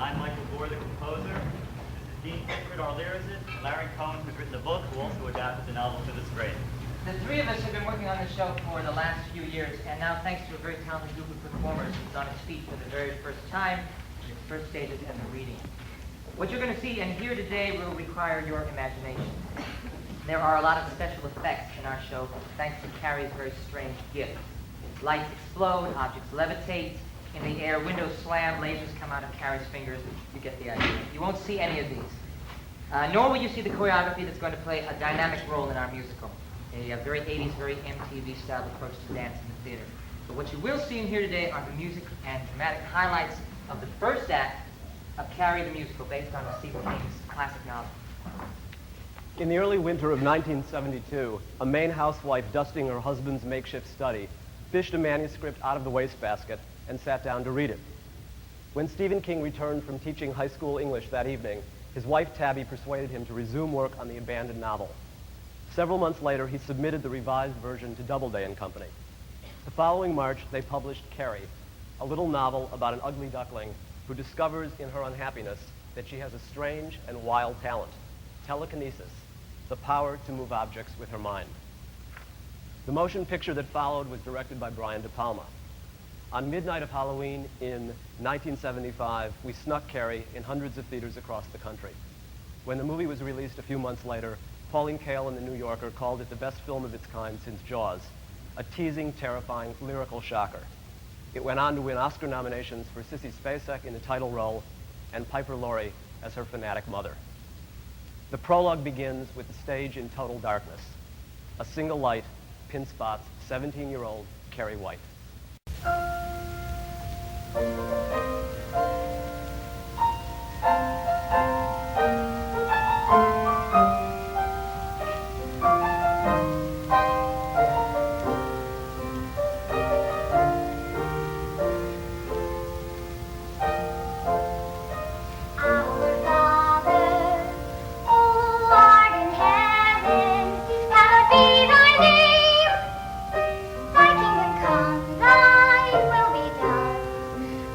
I'm Michael Gore, the composer. This is Dean Pickford, our lyricist, and Larry Cohen, who's written the book, who also adapted the novel to the screen. The three of us have been working on the show for the last few years, and now thanks to a very talented group of performers who's on its feet for the very first time, in its first stages and the reading. What you're going to see and hear today will require your imagination. There are a lot of special effects in our show, thanks to Carrie's very strange gift. Lights explode, objects levitate, in the air, windows slam, lasers come out of Carrie's fingers. You get the idea. You won't see any of these. Nor will you see the choreography that's going to play a dynamic role in our musical. A very 80s, very MTV-style approach to dance in the theater. But what you will see and hear today are the music and dramatic highlights of the first act of Carrie the Musical, based on Stephen King's classic novel. In the early winter of 1972, a Maine housewife dusting her husband's makeshift study fished a manuscript out of the wastebasket and sat down to read it. When Stephen King returned from teaching high school English that evening, his wife Tabby persuaded him to resume work on the abandoned novel. Several months later, he submitted the revised version to Doubleday and Company. The following March, they published Carrie, a little novel about an ugly duckling who discovers in her unhappiness that she has a strange and wild talent, telekinesis, the power to move objects with her mind. The motion picture that followed was directed by Brian De Palma. On midnight of Halloween in 1975, we snuck Carrie in hundreds of theaters across the country. When the movie was released a few months later, Pauline Kael in The New Yorker called it the best film of its kind since Jaws, a teasing, terrifying, lyrical shocker. It went on to win Oscar nominations for Sissy Spacek in the title role and Piper Laurie as her fanatic mother. The prologue begins with the stage in total darkness. A single light pin spots 17-year-old Carrie White.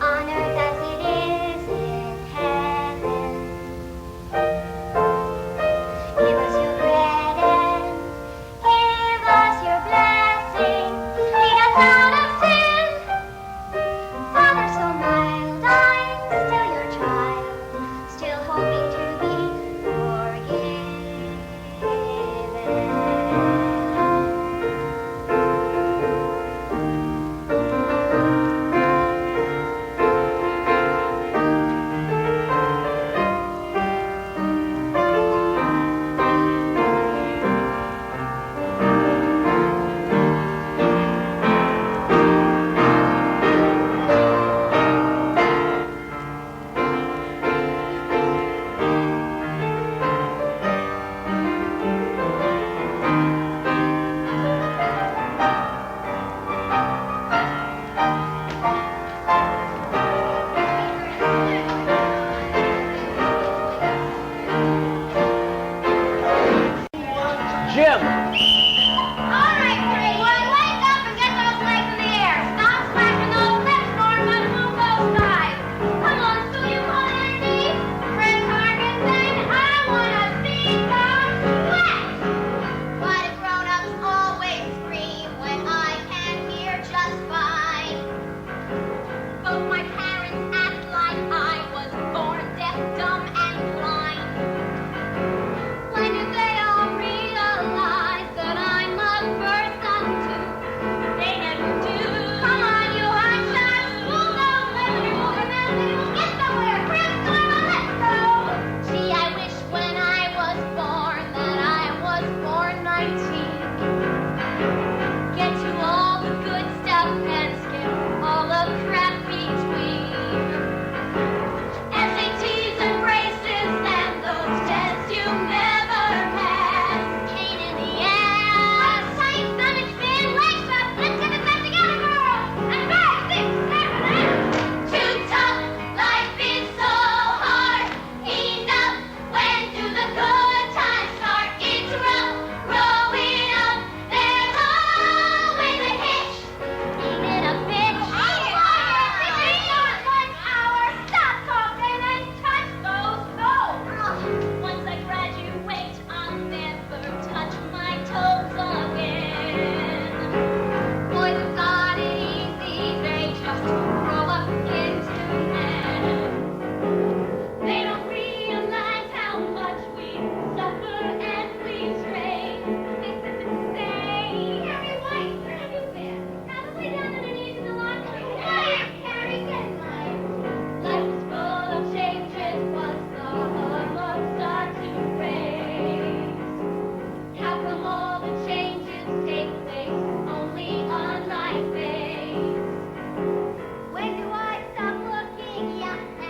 On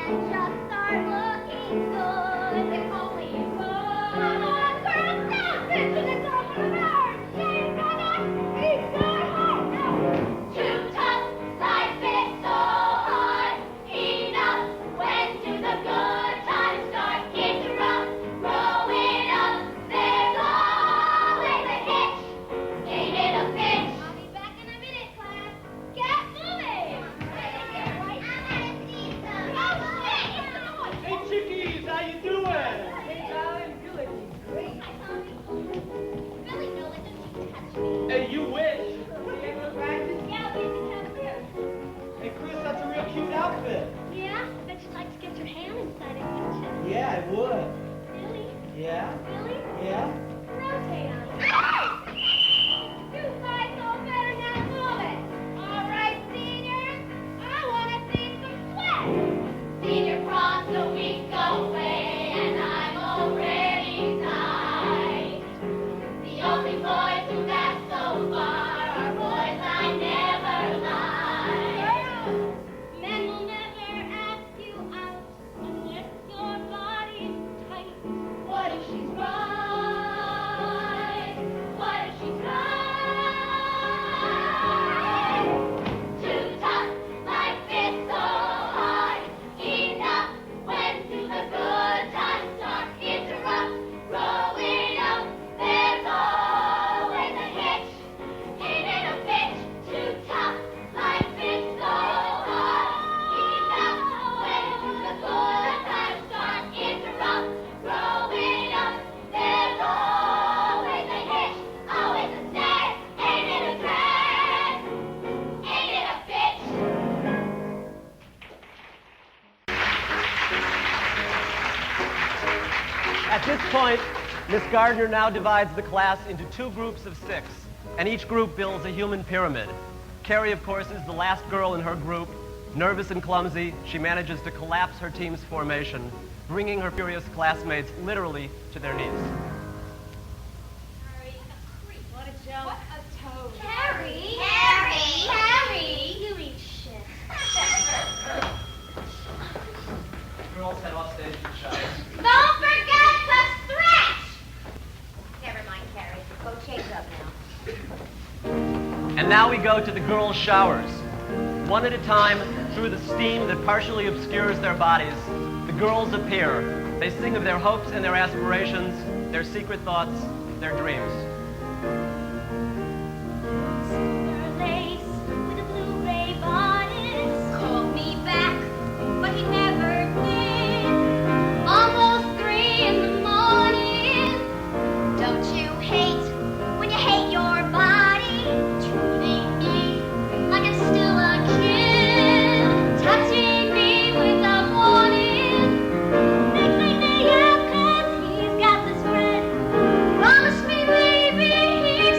and just start looking good. If only you would. Come on, girl, stop it! It's all for the bird. She's gonna eat your heart. Too tough, life is so hard. Enough, when do the good times start? It's rough, growing up. There's always a hitch. Ain't it a bitch? I'll be back in a minute, class. Get moving. Hey, chickies, how you doing? Hey, darling, good. Great. Hi, Tommy. Billy, no, let them touch me. Hey, you wish. Yeah, we can come here. Hey, Chris, that's a real cute outfit. Yeah, bet you'd like to get your hand inside it, wouldn't you? Yeah, I would. Billy, Yeah? Billy, Yeah? rotate on it. You guys know better now, move it. All right, seniors, I want to see some sweat. Senior prom's a week away, and I'm already tight. The only boys who last so far are boys I never liked. Men will never ask you out unless your body's tight. What if she's right? What if she's right? Too tough, life is so hard. Enough, when do the good times start? It's rough, growing up. There's always a hitch. Ain't it a bitch? Too tough, life is so hard. Enough, when do the good times start? It's rough, growing up. There's always a hitch, always a snag. Ain't it a drag? Ain't it a bitch? At this point, Miss Gardner now divides the class into two groups of 6, and each group builds a human pyramid. Carrie, of course, is the last girl in her group. Nervous and clumsy, she manages to collapse her team's formation, bringing her furious classmates literally to their knees. What a joke. What a toad. Carrie! Carrie! Carrie! You eat shit. Girls, head off stage to showers. Don't forget to stretch! Never mind, Carrie. Go change up now. And now we go to the girls' showers. One at a time, through the steam that partially obscures their bodies, the girls appear. They sing of their hopes and their aspirations, their secret thoughts, their dreams. Silver lace with a blue-gray bonnet called me back, but he never did. Almost 3 in the morning. Don't you hate when you hate your body? Treating me like I'm still a kid. Touching me without warning. Makes me think of 'cause he's got this friend. Promise me, baby, he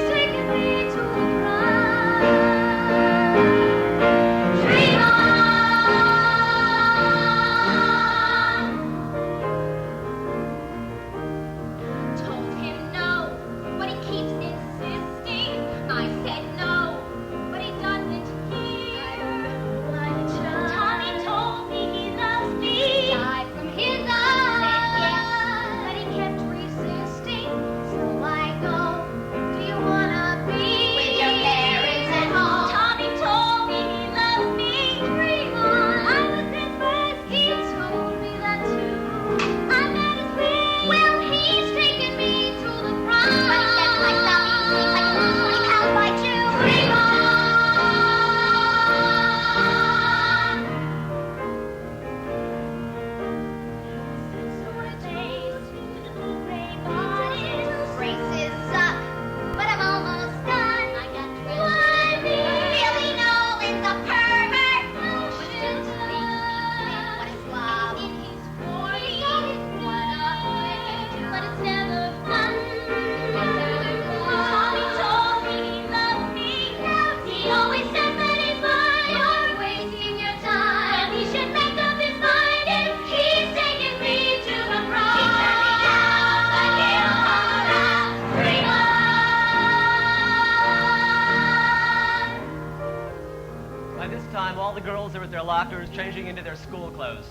lockers, changing into their school clothes.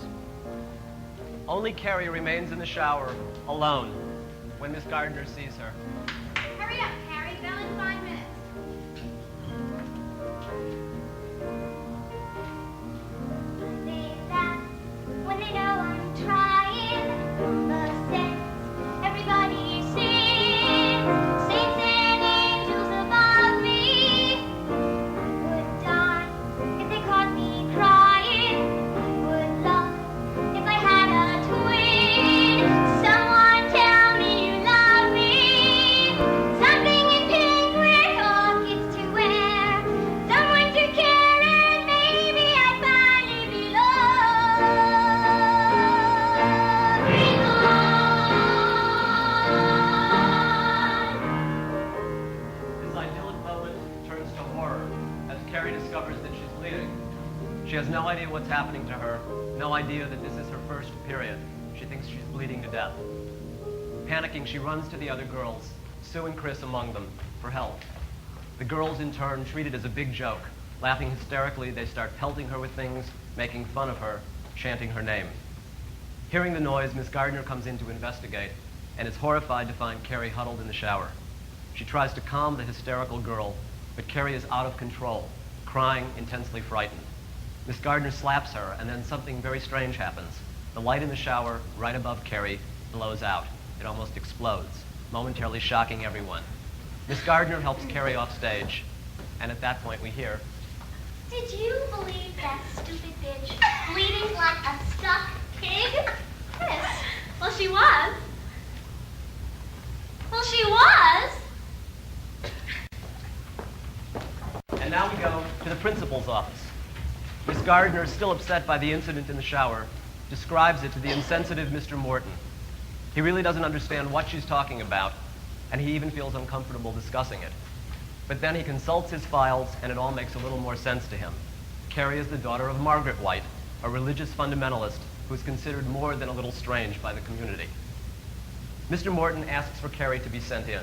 Only Carrie remains in the shower, alone, when Miss Gardner sees her. Hurry up, Carrie. Bell in 5 minutes. They laugh when they know I'm trying. The saints, everybody sings. Saints and angels above me. I would die if they caught me crying. I would love if I had a twin. Someone tell me you love me. Something in pink with orchids to wear. Someone to care and maybe I'd finally be loved. Bring on. This idyllic moment turns to horror as Carrie discovers that she's bleeding. She has no idea what's happening to her, no idea that this is her first period. She thinks she's bleeding to death. Panicking, she runs to the other girls, Sue and Chris among them, for help. The girls, in turn, treat it as a big joke. Laughing hysterically, they start pelting her with things, making fun of her, chanting her name. Hearing the noise, Miss Gardner comes in to investigate and is horrified to find Carrie huddled in the shower. She tries to calm the hysterical girl, but Carrie is out of control, crying, intensely frightened. Miss Gardner slaps her, and then something very strange happens. The light in the shower, right above Carrie, blows out. It almost explodes, momentarily shocking everyone. Miss Gardner helps Carrie off stage, and at that point we hear, Did you believe that stupid bitch bleeding like a stuck pig? Yes. Well, she was. Well, she was. and now we go to the principal's office. Miss Gardner, still upset by the incident in the shower, describes it to the insensitive Mr. Morton. He really doesn't understand what she's talking about, and he even feels uncomfortable discussing it. But then he consults his files, and it all makes a little more sense to him. Carrie is the daughter of Margaret White, a religious fundamentalist who is considered more than a little strange by the community. Mr. Morton asks for Carrie to be sent in.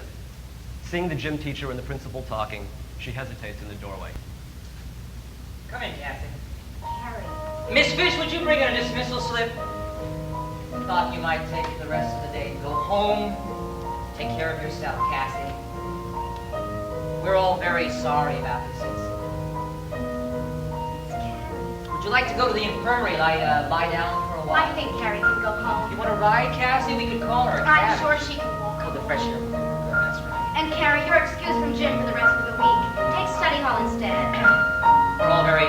Seeing the gym teacher and the principal talking, she hesitates in the doorway. Come in, Captain. Carrie. Miss Fish, would you bring in a dismissal slip? Thought you might take the rest of the day. Go home, take care of yourself, Cassie. We're all very sorry about this incident. Would you like to go to the infirmary, lie down for a while? I think Carrie can go home. You want to ride, Cassie? We could call her a I'm cab. sure she can walk. Oh, the fresh air. That's right. And Carrie, you're excused from gym for the rest of the week. Take study hall instead. We're all very